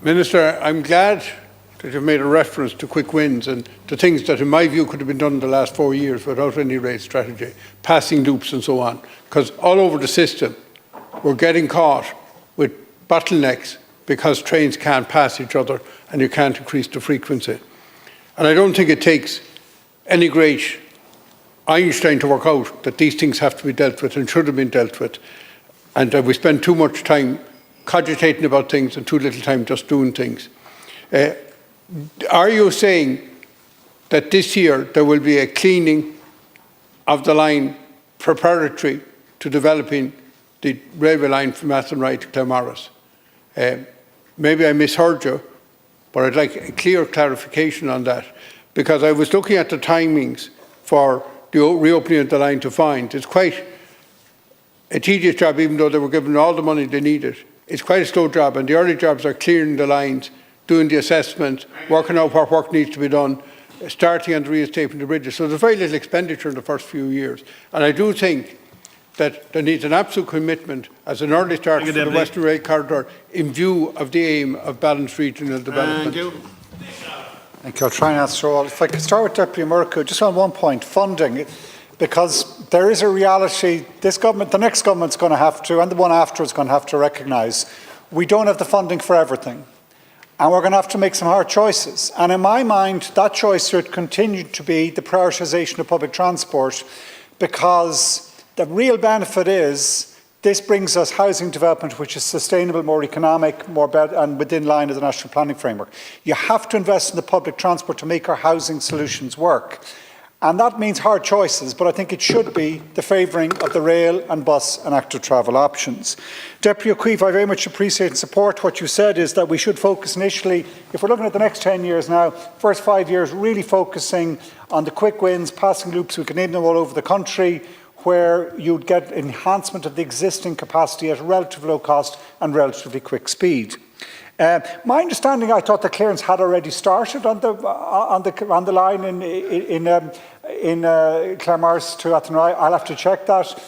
Minister, I'm glad that you've made a reference to quick wins and to things that, in my view, could have been done in the last 4 years without any rail strategy, passing loops and so on. Because all over the system, we're getting caught with bottlenecks because trains can't pass each other and you can't increase the frequency. And I don't think it takes any great Einstein to work out that these things have to be dealt with and should have been dealt with. And we spend too much time cogitating about things and too little time just doing things. Are you saying that this year there will be a cleaning of the line preparatory to developing the railway line from Athenry to Claremorris? Maybe I misheard you, but I'd like a clear clarification on that, because I was looking at the timings for the reopening of the line to find. It's quite a tedious job, even though they were given all the money they needed. It's quite a slow job, and the early jobs are clearing the lines, doing the assessment, working out what work needs to be done, starting on the reinstatement of bridges. So there's very little expenditure in the first few years. And I do think that there needs an absolute commitment as an early start for the Western Rail Corridor in view of the aim of balanced regional development. Thank you. Thank you. I'll try and answer all. If I could start with Deputy Murko, just on one point, funding, because there is a reality, this government, the next government's going to have to, and the one after is going to have to recognise, we don't have the funding for everything. And we're going to have to make some hard choices. And in my mind, that choice should continue to be the prioritisation of public transport, because the real benefit is this brings us housing development which is sustainable, more economic, more better, and within line of the national planning framework. You have to invest in the public transport to make our housing solutions work. And that means hard choices, but I think it should be the favouring of the rail and bus and active travel options. Deputy Ó Cuív, I very much appreciate and support what you said, is that we should focus initially, if we're looking at the next 10 years now, first 5 years, really focusing on the quick wins, passing loops, we can name them all over the country, where you'd get enhancement of the existing capacity at relatively low cost and relatively quick speed. My understanding, I thought the clearance had already started on the line in Claremorris to Athenry. I'll have to check that.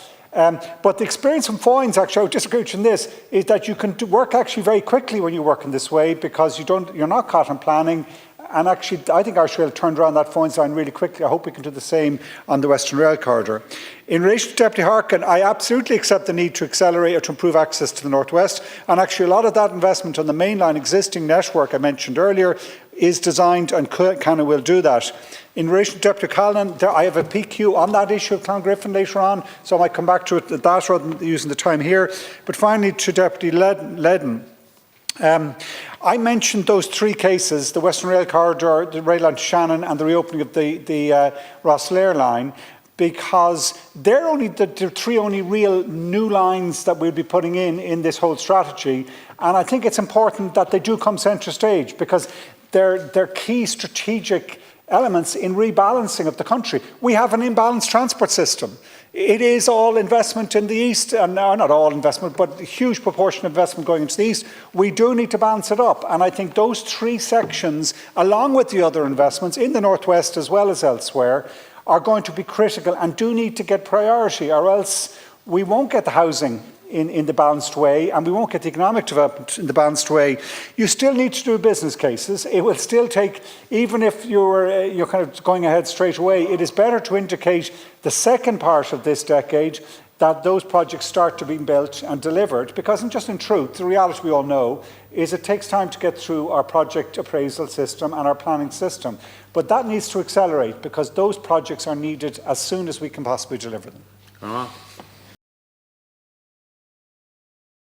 But the experience from Foynes, actually, I would disagree with you in this, is that you can work actually very quickly when you work in this way, because you're not caught in planning. And actually, I think Irish Rail turned around that Foynes line really quickly. I hope we can do the same on the Western Rail Corridor. In relation to Deputy Harkin, I absolutely accept the need to accelerate or to improve access to the North West. And actually, a lot of that investment on the mainline existing network I mentioned earlier is designed and can and will do that. In relation to Deputy Callan, I have a PQ on that issue of Clongriffin later on, so I might come back to it at that rather than using the time here. But finally, to Deputy Ledden. I mentioned those three cases, the Western Rail Corridor, the rail line to Shannon and the reopening of the Rosslare line, because they're only the three only real new lines that we'll be putting in this whole strategy. And I think it's important that they do come centre stage, because they're key strategic elements in rebalancing of the country. We have an imbalanced transport system. It is all investment in the east, and not all investment, but a huge proportion of investment going into the east. We do need to balance it up, and I think those three sections, along with the other investments in the northwest as well as elsewhere, are going to be critical and do need to get priority, or else we won't get the housing in the balanced way, and we won't get the economic development in the balanced way. You still need to do business cases. It will still take, even if you're kind of going ahead straight away, it is better to indicate the second part of this decade that those projects start to be built and delivered, because just in truth, the reality we all know is it takes time to get through our project appraisal system and our planning system. But that needs to accelerate, because those projects are needed as soon as we can possibly deliver them.